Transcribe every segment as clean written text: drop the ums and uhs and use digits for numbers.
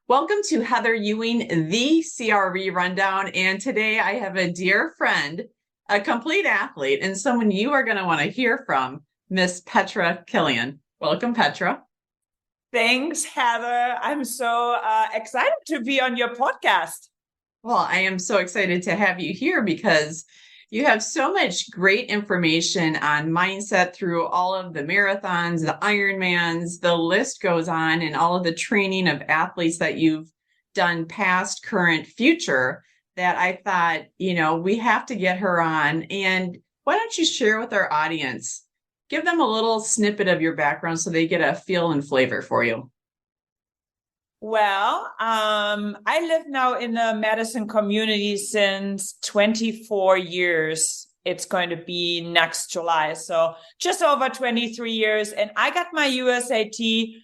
Welcome to Heather Ewing, the CRE Rundown. And today I have a dear friend, a complete athlete, and someone you are going to want to hear from, Miss Petra Kilian. Welcome, Petra. Thanks, Heather. I'm so excited to be on your podcast. Well, I am so excited to have you here because you have so much great information on mindset through all of the marathons, the Ironmans, the list goes on, and all of the training of athletes that you've done past, current, future, that I thought, we have to get her on. And why don't you share with our audience? Give them a little snippet of your background so they get a feel and flavor for you. Well, I live now in the Madison community since 24 years. It's going to be next July. So just over 23 years. And I got my USAT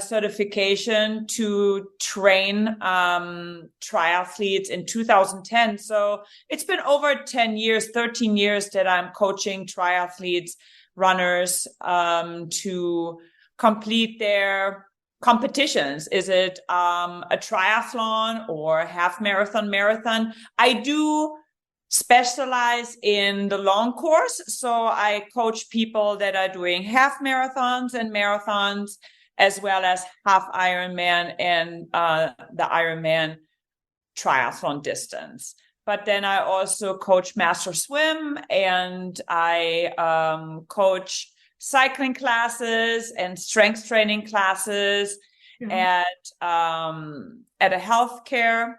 certification to train triathletes in 2010. So it's been over 10 years, 13 years that I'm coaching triathletes, runners to complete their competitions. Is it a triathlon or half marathon? I do specialize in the long course. So I coach people that are doing half marathons and marathons, as well as half Ironman and the Ironman triathlon distance. But then I also coach master swim, and I coach cycling classes and strength training classes at a healthcare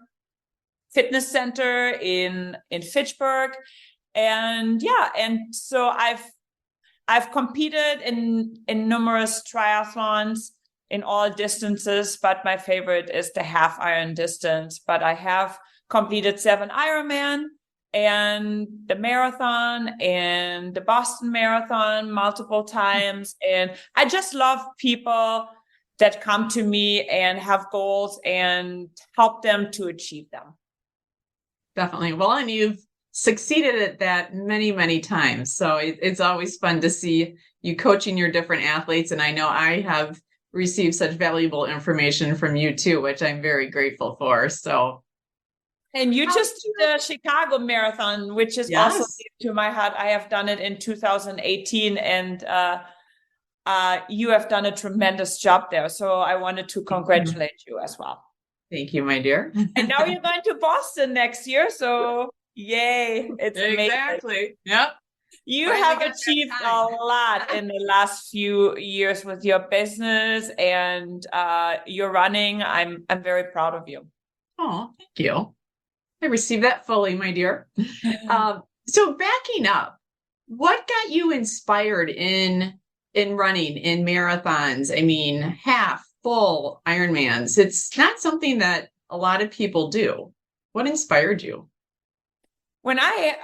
fitness center in Fitchburg. And so I've competed in numerous triathlons in all distances, but my favorite is the half Iron distance. But I have completed 7 Ironman and the marathon and the Boston Marathon multiple times. And I just love people that come to me and have goals and help them to achieve them. Definitely. Well, and you've succeeded at that many, many times. So it's always fun to see you coaching your different athletes. And I know I have received such valuable information from you too, which I'm very grateful for. So. And you just did the Chicago Marathon, which is also dear to my heart. I have done it in 2018, and you have done a tremendous job there. So I wanted to congratulate you as well. Thank you, my dear. And now you're going to Boston next year. So yay. It's amazing. Exactly. Yep. You have achieved a lot in the last few years with your business and your running. I'm very proud of you. Oh, thank you. I received that fully, my dear. So backing up, what got you inspired in running, in marathons? I mean, half, full Ironmans. It's not something that a lot of people do. What inspired you? When I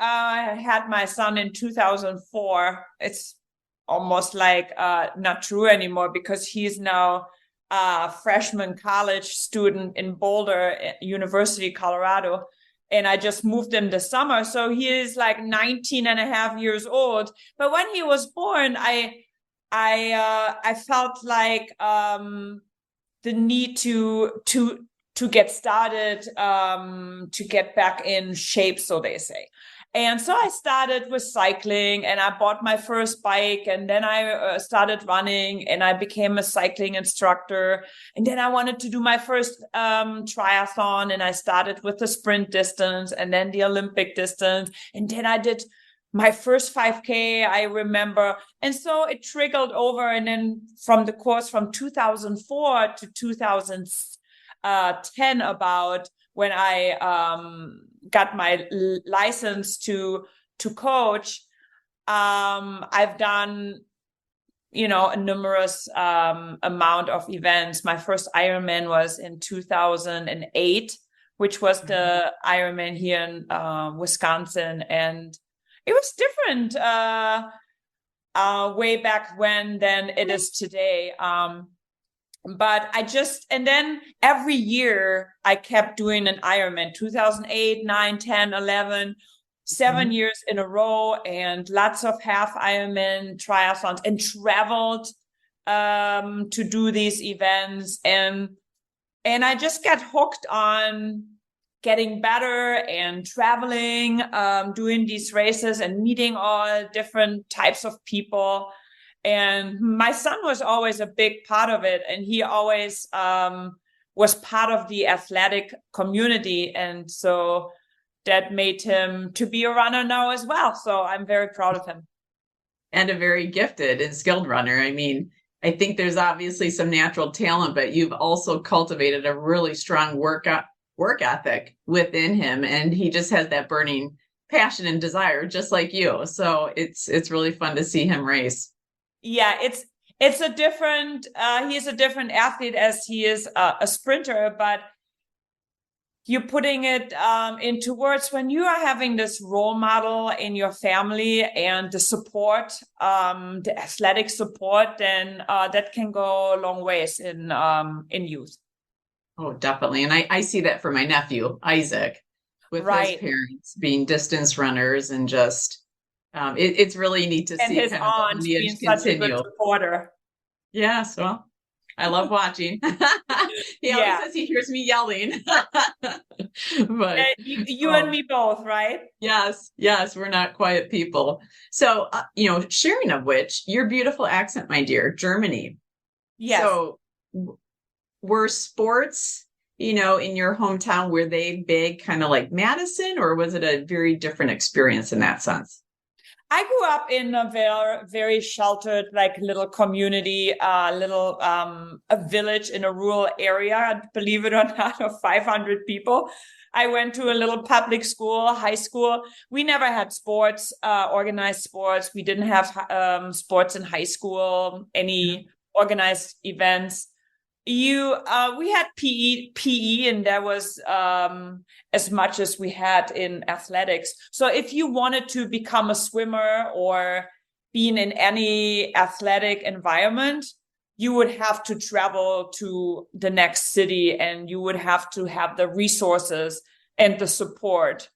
had my son in 2004, it's almost like not true anymore because he's now a freshman college student in Boulder University, Colorado. And I just moved him this summer. So he is like 19 and a half years old. But when he was born, I felt like the need to get started, to get back in shape, so they say. And so I started with cycling, and I bought my first bike, and then I started running, and I became a cycling instructor. And then I wanted to do my first triathlon, and I started with the sprint distance and then the Olympic distance. And then I did my first 5K, I remember. And so it trickled over. And then from the course from 2004 to 2010 about, when I got my license to coach, I've done, a numerous amount of events. My first Ironman was in 2008, which was the Ironman here in Wisconsin. And it was different way back when than it is today. But and then every year I kept doing an Ironman, 2008, 9, 10, 11, 7 years in a row, and lots of half Ironman triathlons, and traveled to do these events. And And I just got hooked on getting better and traveling, doing these races and meeting all different types of people. And my son was always a big part of it. And he always was part of the athletic community. And so that made him to be a runner now as well. So I'm very proud of him. And a very gifted and skilled runner. I mean, I think there's obviously some natural talent, but you've also cultivated a really strong work ethic within him. And he just has that burning passion and desire, just like you. So it's really fun to see him race. Yeah, it's a different, he's a different athlete as he is a sprinter, but you're putting it into words when you are having this role model in your family and the support, the athletic support, then that can go a long ways in youth. Oh, definitely. And I see that for my nephew, Isaac, with his parents being distance runners, and just it's really neat to see his kind aunt of being such a good supporter. Yes, well, I love watching. He always says he hears me yelling. But you and me both, right? Yes, we're not quiet people. So, sharing of which, your beautiful accent, my dear, Germany. Yes. So were sports, in your hometown, were they big, kind of like Madison, or was it a very different experience in that sense? I grew up in a very, very sheltered, like little community, a village in a rural area, believe it or not, of 500 people. I went to a little public school, high school. We never had sports, organized sports. We didn't have sports in high school, any organized events. We had PE, and that was as much as we had in athletics. So if you wanted to become a swimmer or being in any athletic environment, you would have to travel to the next city, and you would have to have the resources and the support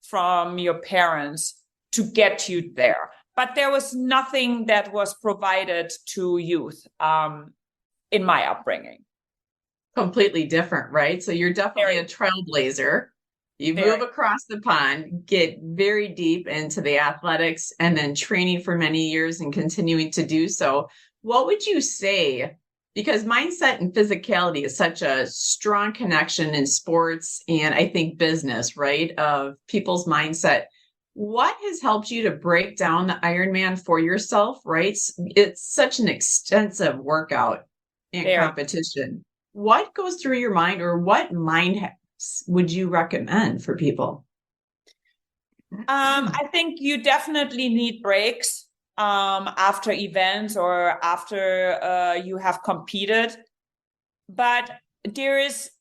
from your parents to get you there. But there was nothing that was provided to youth in my upbringing. Completely different, right? So you're definitely a trailblazer. You move across the pond, get very deep into the athletics, and then training for many years and continuing to do so. What would you say? Because mindset and physicality is such a strong connection in sports and I think business, right? Of people's mindset. What has helped you to break down the Ironman for yourself, right? It's such an extensive workout and competition. What goes through your mind, or what mind hacks would you recommend for people? I think you definitely need breaks after events or after you have competed. But there is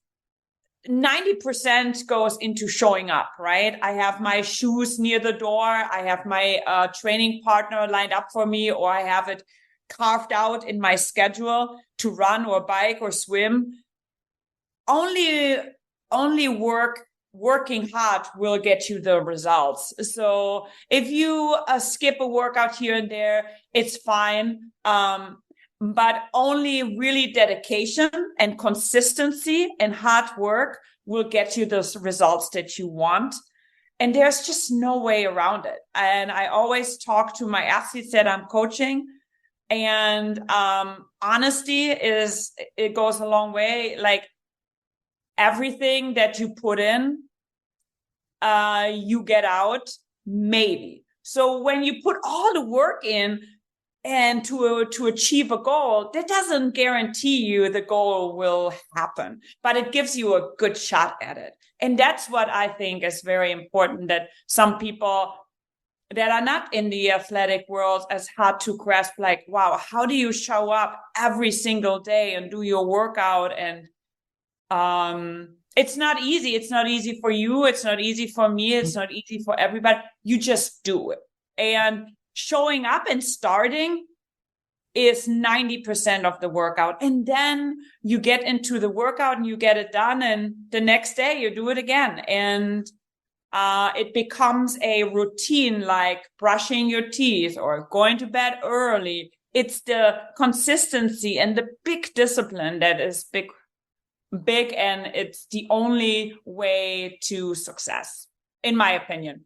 90% goes into showing up, right? I have my shoes near the door. I have my training partner lined up for me, or I have it carved out in my schedule to run or bike or swim. Only working hard will get you the results. So if you skip a workout here and there, it's fine. But only really dedication and consistency and hard work will get you those results that you want. And there's just no way around it. And I always talk to my athletes that I'm coaching, and honesty it goes a long way. Like everything that you put in, you get out, maybe. So when you put all the work in and to achieve a goal, that doesn't guarantee you the goal will happen, but it gives you a good shot at it. And that's what I think is very important, that some people that are not in the athletic world as hard to grasp, like, wow, how do you show up every single day and do your workout? And it's not easy. It's not easy for you. It's not easy for me. It's not easy for everybody. You just do it. And showing up and starting is 90% of the workout. And then you get into the workout and you get it done. And the next day you do it again. And it becomes a routine, like brushing your teeth or going to bed early. It's the consistency and the big discipline that is big big, and it's the only way to success, in my opinion.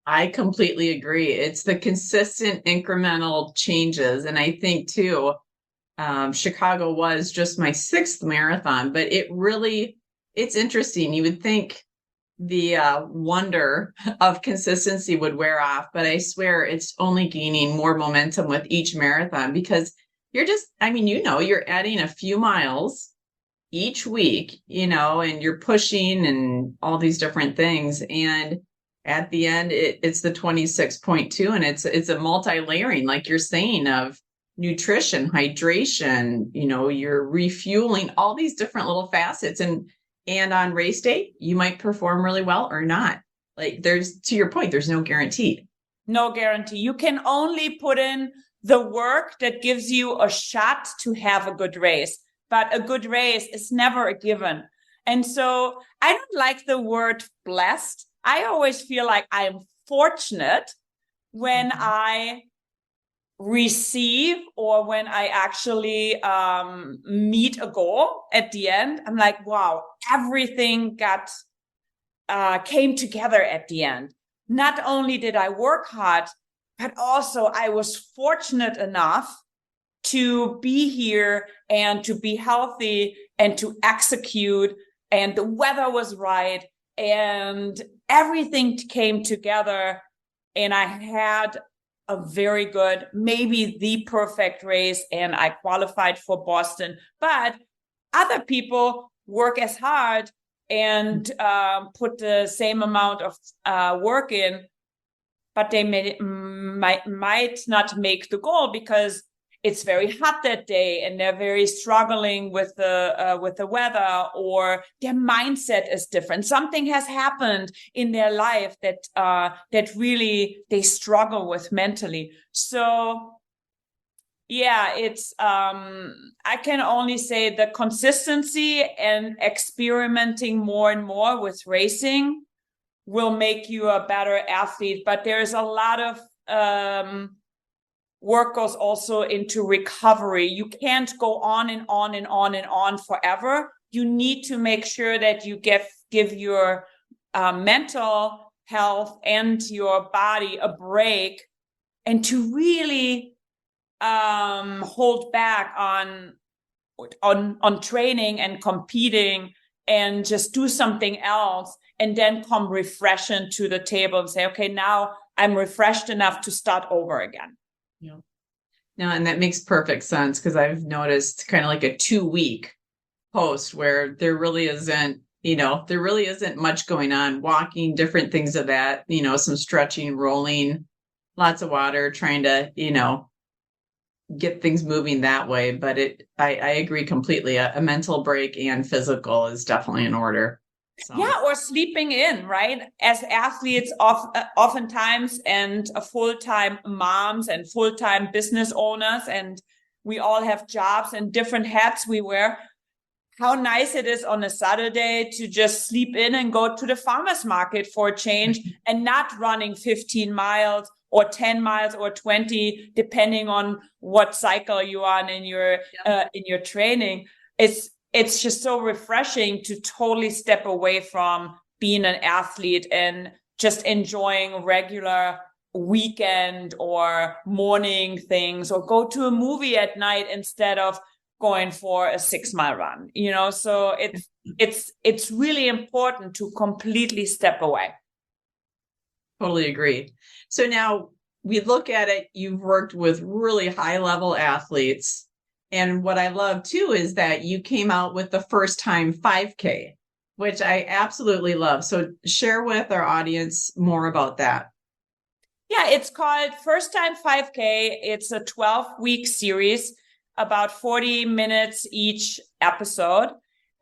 I completely agree. It's the consistent incremental changes. And I think too, Chicago was just my 6th marathon, but it's interesting. You would think the wonder of consistency would wear off, but I swear it's only gaining more momentum with each marathon, because you're you're adding a few miles each week, and you're pushing and all these different things. And at the end, it's the 26.2, and it's a multi-layering, like you're saying, of nutrition, hydration, you're refueling, all these different little facets. And on race day, you might perform really well or not. Like, to your point, there's no guarantee. No guarantee. You can only put in the work that gives you a shot to have a good race. But a good race is never a given. And so I don't like the word blessed. I always feel like I am fortunate when I receive, or when I actually meet a goal at the end. I'm like, wow, everything came together at the end. Not only did I work hard, but also I was fortunate enough to be here and to be healthy and to execute, and the weather was right and everything came together, and I had a very good, maybe the perfect race, and I qualified for Boston. But other people work as hard and put the same amount of work in, but they might not make the goal because it's very hot that day and they're very struggling with the weather, or their mindset is different. Something has happened in their life that really they struggle with mentally. So yeah, it's I can only say the consistency and experimenting more and more with racing will make you a better athlete. But there's a lot of work goes also into recovery. You can't go on and on and on and on forever. You need to make sure that you give your mental health and your body a break, and to really hold back on training and competing, and just do something else, and then come refreshed to the table and say, okay, now I'm refreshed enough to start over again. Yeah. No, and that makes perfect sense, because I've noticed kind of like a 2-week post where there really isn't much going on, walking, different things of that, some stretching, rolling, lots of water, trying to, get things moving that way. But I agree completely. A mental break and physical is definitely in order. So. Yeah, or sleeping in, right? As athletes, oftentimes, and full-time moms and full-time business owners, and we all have jobs and different hats we wear. How nice it is on a Saturday to just sleep in and go to the farmer's market for a change, and not running 15 miles or 10 miles or 20, depending on what cycle you're on in your training. It's just so refreshing to totally step away from being an athlete and just enjoying regular weekend or morning things, or go to a movie at night instead of going for a 6-mile run, so it's really important to completely step away. Totally agree. So now we look at it, you've worked with really high level athletes. And what I love too is that you came out with the first time 5K, which I absolutely love. So share with our audience more about that. Yeah, it's called First Time 5K. It's a 12-week series, about 40 minutes each episode.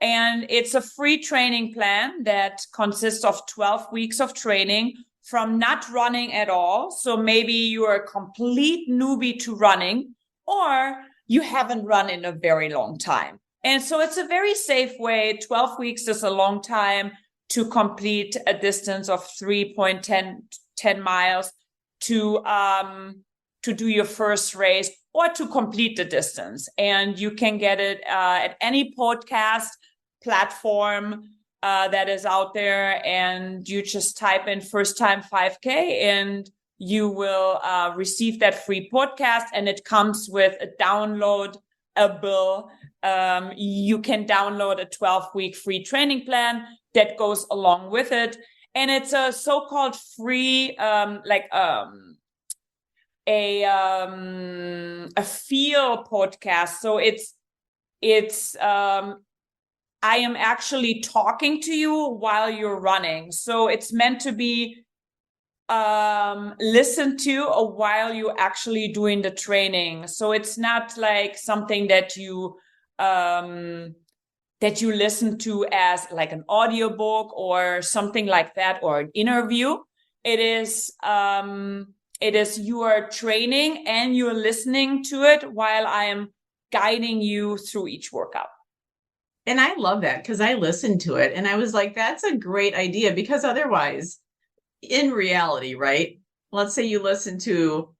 And it's a free training plan that consists of 12 weeks of training, from not running at all. So maybe you're a complete newbie to running, or you haven't run in a very long time. And so it's a very safe way. 12 weeks is a long time to complete a distance of 3.10 miles to do your first race, or to complete the distance. And you can get it at any podcast platform that is out there, and you just type in first time 5K and you will receive that free podcast, and it comes with a downloadable. You can download a 12-week free training plan that goes along with it. And it's a so-called free, a feel podcast. So it's I am actually talking to you while you're running. So it's meant to be listened to while you're actually doing the training. So it's not like something that you listen to as like an audiobook or something like that, or an interview. It is you are training and you're listening to it while I am guiding you through each workout. And I love that, because I listened to it and I was like, that's a great idea, because otherwise, in reality, right? Let's say you listen to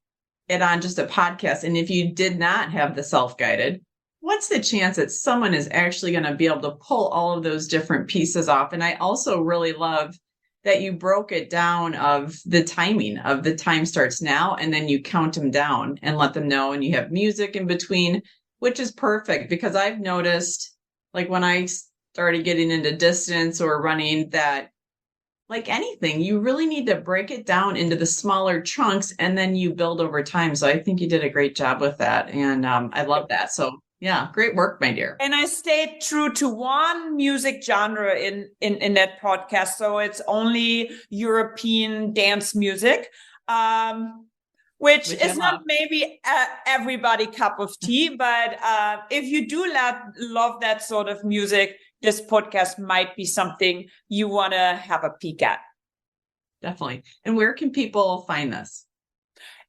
it on just a podcast, and if you did not have the self-guided, what's the chance that someone is actually going to be able to pull all of those different pieces off? And I also really love that you broke it down of the timing of the time starts now, and then you count them down and let them know, and you have music in between, which is perfect, because I've noticed, like when I started getting into distance or running, that like anything, you really need to break it down into the smaller chunks, and then you build over time. So I think you did a great job with that. And I love that. So yeah, great work, my dear. And I stayed true to one music genre in that podcast. So it's only European dance music, which is not maybe everybody cup of tea. But if you do love that sort of music, this podcast might be something you want to have a peek at. Definitely. And where can people find this?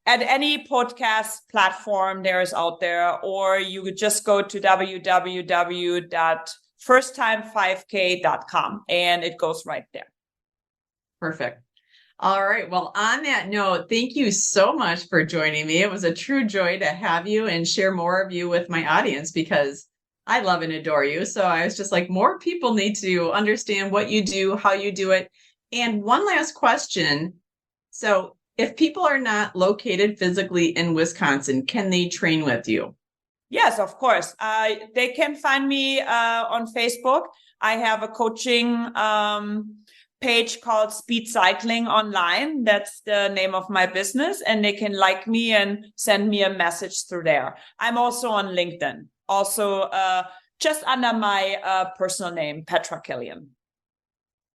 At any podcast platform there is out there, or you could just go to www.firstime5k.com and it goes right there. Perfect. All right. Well, on that note, thank you so much for joining me. It was a true joy to have you and share more of you with my audience, because I love and adore you. So I was just like, more people need to understand what you do, how you do it. And one last question. So if people are not located physically in Wisconsin, can they train with you? Yes, of course. They can find me on Facebook. I have a coaching page called Speed Cycling Online. That's the name of my business. And they can like me and send me a message through there. I'm also on LinkedIn. Also, just under my personal name, Petra Kilian.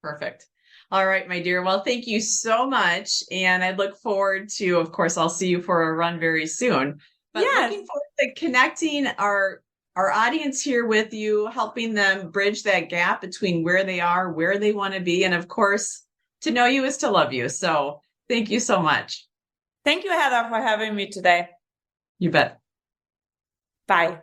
Perfect. All right, my dear. Well, thank you so much. And I look forward to, of course, I'll see you for a run very soon. But looking forward to connecting our audience here with you, helping them bridge that gap between where they are, where they want to be. And of course, to know you is to love you. So thank you so much. Thank you, Heather, for having me today. You bet. Bye.